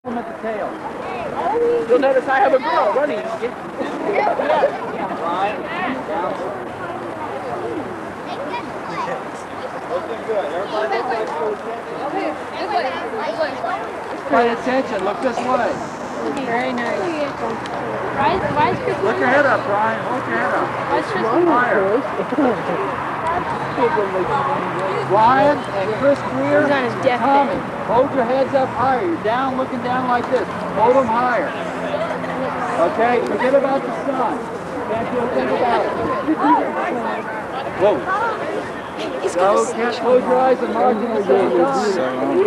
At the tail. You'll notice I have a girl running. Right. Down. Looking good. Everybody pay attention. Look this way. Very nice. Look your head up, Brian. Hold your head up. Higher. Brian and Chris Greer, Tommy, hold your heads up higher. You're down, looking down like this. Hold them higher. Okay, forget about the sun. Can't do a thing about it. Whoa. So, can't close your eyes and mark at the same time.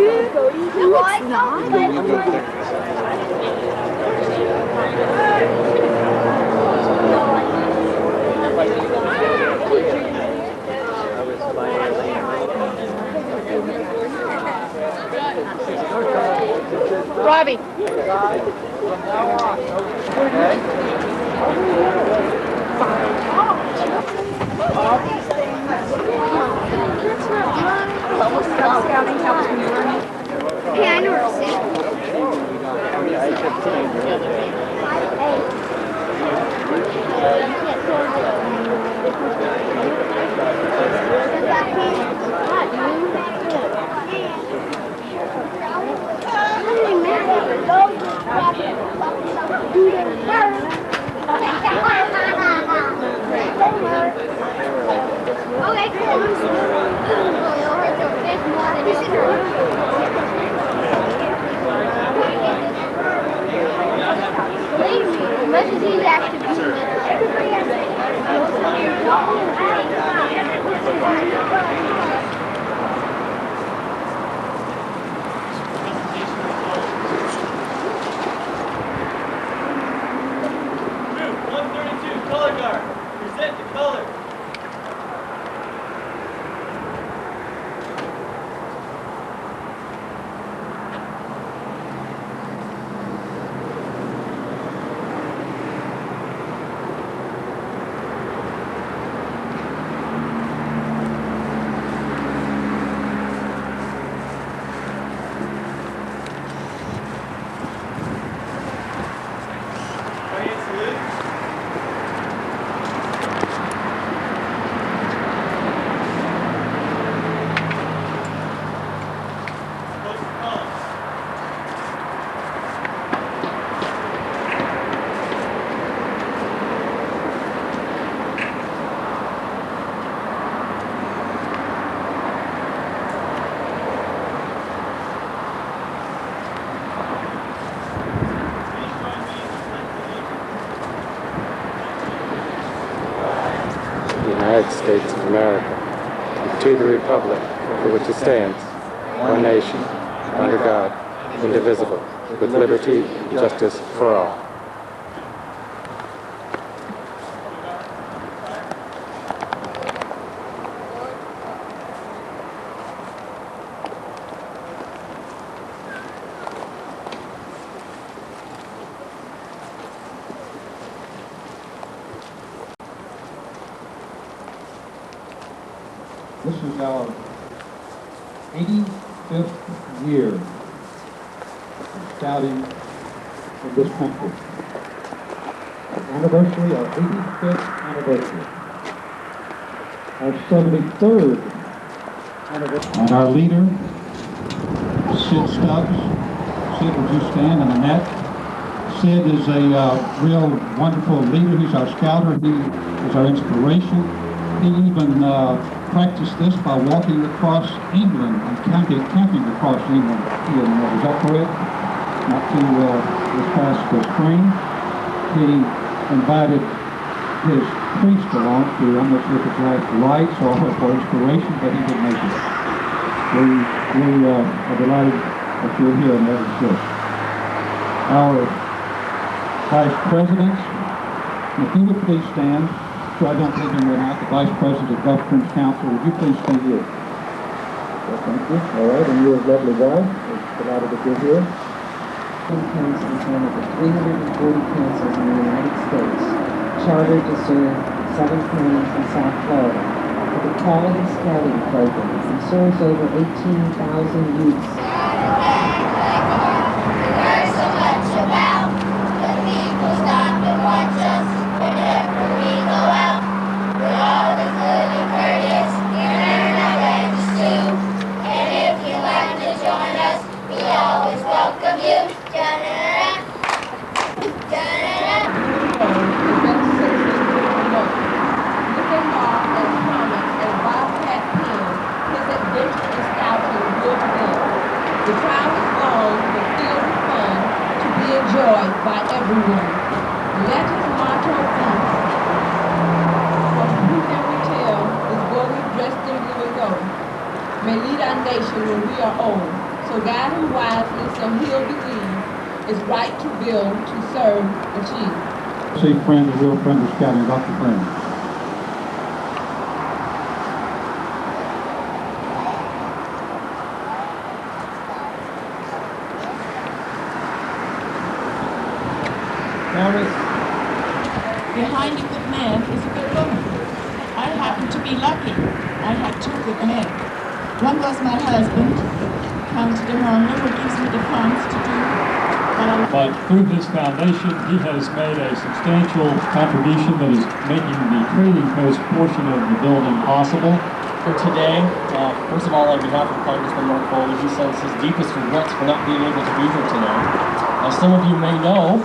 Robbie. From now on. Okay. Scouting helps me learn. Hey, I know what to Okay, cool. Much as he's active, color guard. Present the color. United States of America, and to the republic for which it stands, one nation, under God, indivisible, with liberty and justice for all. This is our 85th year of scouting in this country. Anniversary, our 85th anniversary. Our 73rd anniversary. And our leader, Sid Stubbs. Sid, would you stand? And Annette. Sid is a real wonderful leader. He's our scouter. He is our inspiration. He even practiced this by walking across England and camping across England. Is that correct? Not too this past spring. He invited his priest along to almost look at life rights or for inspiration, but he didn't make it. We are delighted that you're here and that is good. Our Vice Presidents, if you would please stand. So I don't leave him without the Vice President of Government Council. Would you please stand here? Well, thank you. All right, and your lovely wife. We're delighted that you're here. Council is one of the 340 councils in the United States, chartered to serve 7 counties in South Florida with a quality scouting program and serves over 18,000 youths. The trial is long, but filled with fun to be enjoyed by everyone. Let his motto be, from who can we tell, is glory dressed in blue and gold, may lead our nation when we are old. So guide him wisely so he'll believe it's right to build, to serve, achieve. See friend, a real friend of scouting, Dr. Friend. Behind a good man is a good woman. I happen to be lucky. I have two good men. One was my husband, Count de Horner, who gives me the funds to do what I But through his foundation, he has made a substantial contribution that is making the trading post portion of the building possible. For today, first of all, on behalf of Congressman Mark Foley, he sends his deepest regrets for not being able to be here today. As some of you may know,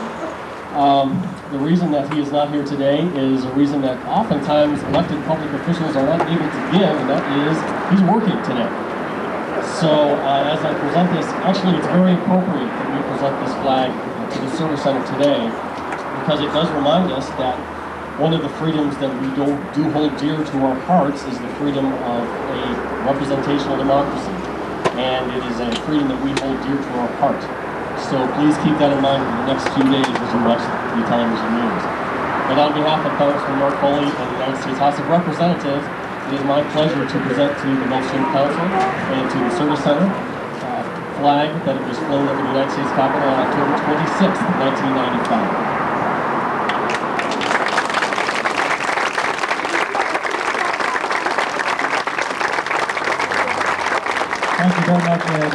the reason that he is not here today is a reason that oftentimes elected public officials are not able to give, and that is he's working today. So as I present this, actually it's very appropriate that we present this flag to the Service Center today, because it does remind us that one of the freedoms that we do hold dear to our hearts is the freedom of a representational democracy. And it is a freedom that we hold dear to our heart. So please keep that in mind for the next few days as you watch the television news. And on behalf of Congressman Mark Foley and the United States House of Representatives, it is my pleasure to present to the Motion Council and to the Service Center flag that was flown over the United States Capitol on October 26th, 1995. Thank you very much, Ed.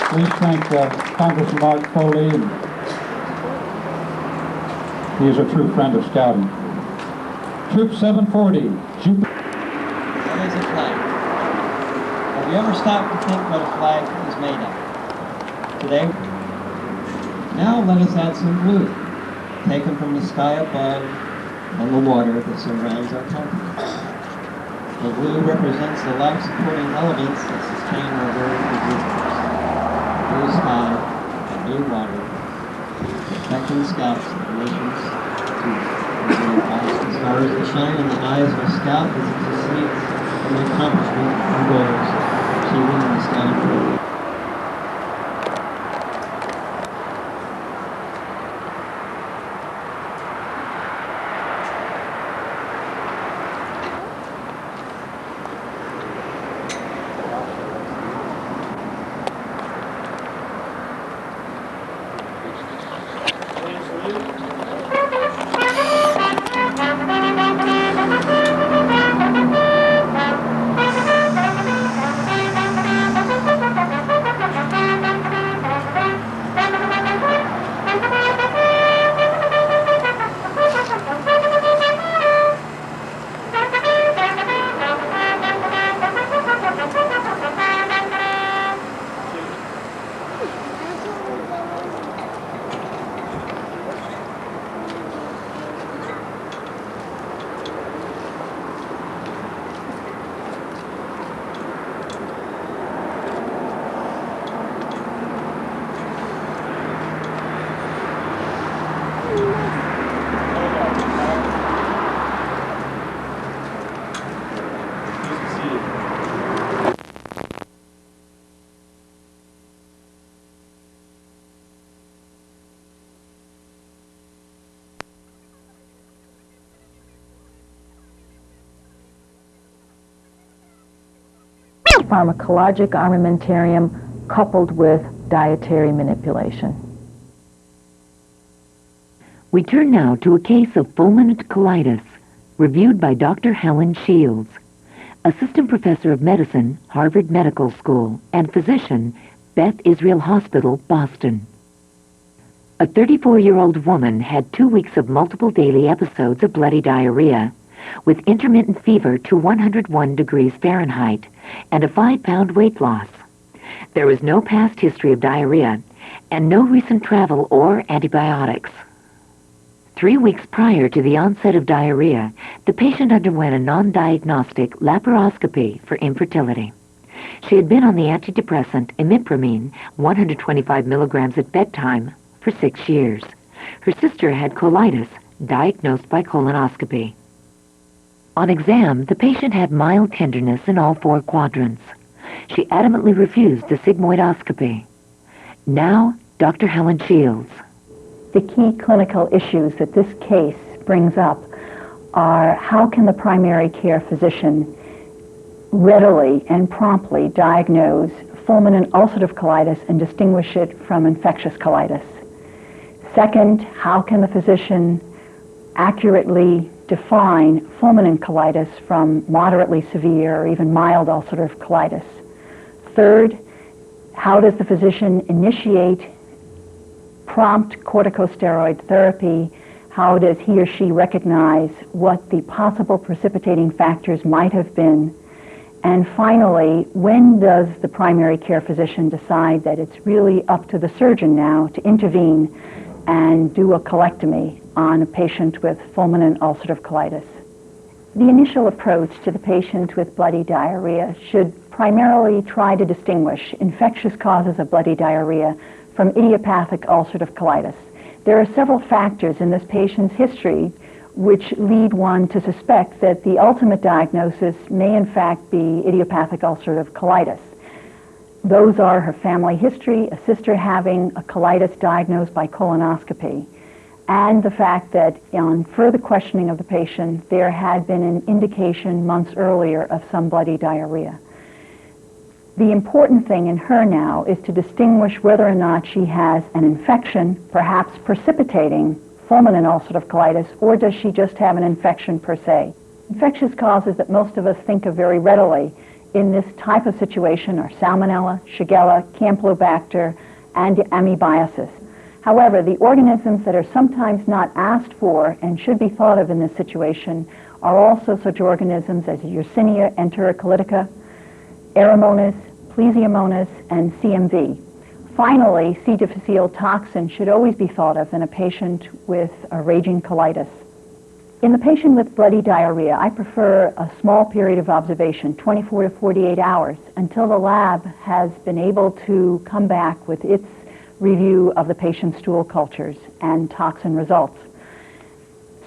Please thank Congressman Mark Foley. He is a true friend of scouting. Troop 740, Jupiter. What is a flag? Have you ever stopped to think what a flag is made of? Today, now let us add some blue, taken from the sky above and the water that surrounds our country. The blue represents the life-supporting elements that sustain our very existence. Blue sky and blue water, protecting scouts and the nation's future. The stars that shine in the eyes of a scout as it succeeds in the accomplishment of goals, achieving in the scouting program. Pharmacologic armamentarium coupled with dietary manipulation. We turn now to a case of fulminant colitis, reviewed by Dr. Helen Shields, Assistant Professor of Medicine, Harvard Medical School, and physician, Beth Israel Hospital, Boston. A 34-year-old woman had 2 weeks of multiple daily episodes of bloody diarrhea, with intermittent fever to 101 degrees Fahrenheit and a 5-pound weight loss. There was no past history of diarrhea and no recent travel or antibiotics. 3 weeks prior to the onset of diarrhea, the patient underwent a non-diagnostic laparoscopy for infertility. She had been on the antidepressant imipramine, 125 milligrams at bedtime, for 6 years. Her sister had colitis, diagnosed by colonoscopy. On exam, the patient had mild tenderness in all 4 quadrants. She adamantly refused the sigmoidoscopy. Now, Dr. Helen Shields. The key clinical issues that this case brings up are how can the primary care physician readily and promptly diagnose fulminant ulcerative colitis and distinguish it from infectious colitis? Second, how can the physician accurately define fulminant colitis from moderately severe or even mild ulcerative colitis? Third, how does the physician initiate prompt corticosteroid therapy? How does he or she recognize what the possible precipitating factors might have been? And finally, when does the primary care physician decide that it's really up to the surgeon now to intervene and do a colectomy on a patient with fulminant ulcerative colitis? The initial approach to the patient with bloody diarrhea should primarily try to distinguish infectious causes of bloody diarrhea from idiopathic ulcerative colitis. There are several factors in this patient's history which lead one to suspect that the ultimate diagnosis may in fact be idiopathic ulcerative colitis. Those are her family history, a sister having a colitis diagnosed by colonoscopy, and the fact that on further questioning of the patient, there had been an indication months earlier of some bloody diarrhea. The important thing in her now is to distinguish whether or not she has an infection, perhaps precipitating fulminant ulcerative colitis, or does she just have an infection per se. Infectious causes that most of us think of very readily in this type of situation are Salmonella, Shigella, Campylobacter, and amoebiasis. However, the organisms that are sometimes not asked for and should be thought of in this situation are also such organisms as Yersinia enterocolitica, Aeromonas, Plesiomonas, and CMV. Finally, C. difficile toxin should always be thought of in a patient with a raging colitis. In the patient with bloody diarrhea, I prefer a small period of observation, 24 to 48 hours, until the lab has been able to come back with its review of the patient's stool cultures and toxin results.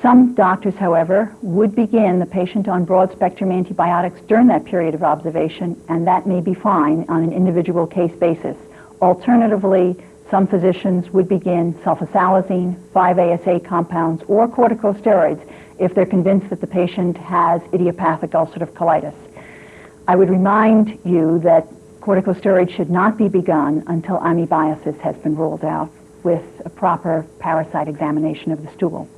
Some doctors, however, would begin the patient on broad-spectrum antibiotics during that period of observation, and that may be fine on an individual case basis. Alternatively, some physicians would begin sulfasalazine, 5-ASA compounds, or corticosteroids if they're convinced that the patient has idiopathic ulcerative colitis. I would remind you that corticosteroids should not be begun until amoebiasis has been ruled out with a proper parasite examination of the stool.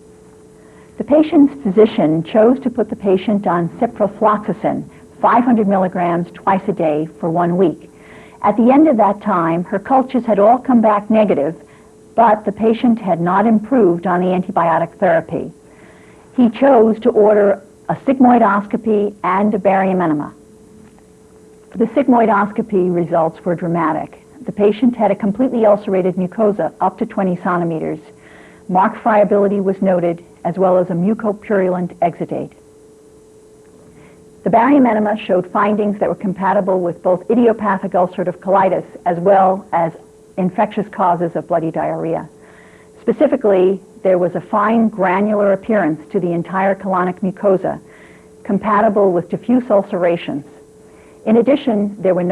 The patient's physician chose to put the patient on ciprofloxacin, 500 milligrams twice a day for 1 week. At the end of that time, her cultures had all come back negative, but the patient had not improved on the antibiotic therapy. He chose to order a sigmoidoscopy and a barium enema. The sigmoidoscopy results were dramatic. The patient had a completely ulcerated mucosa up to 20 centimeters. Marked friability was noted, as well as a mucopurulent exudate. The barium enema showed findings that were compatible with both idiopathic ulcerative colitis as well as infectious causes of bloody diarrhea. Specifically, there was a fine granular appearance to the entire colonic mucosa, compatible with diffuse ulcerations. In addition, there were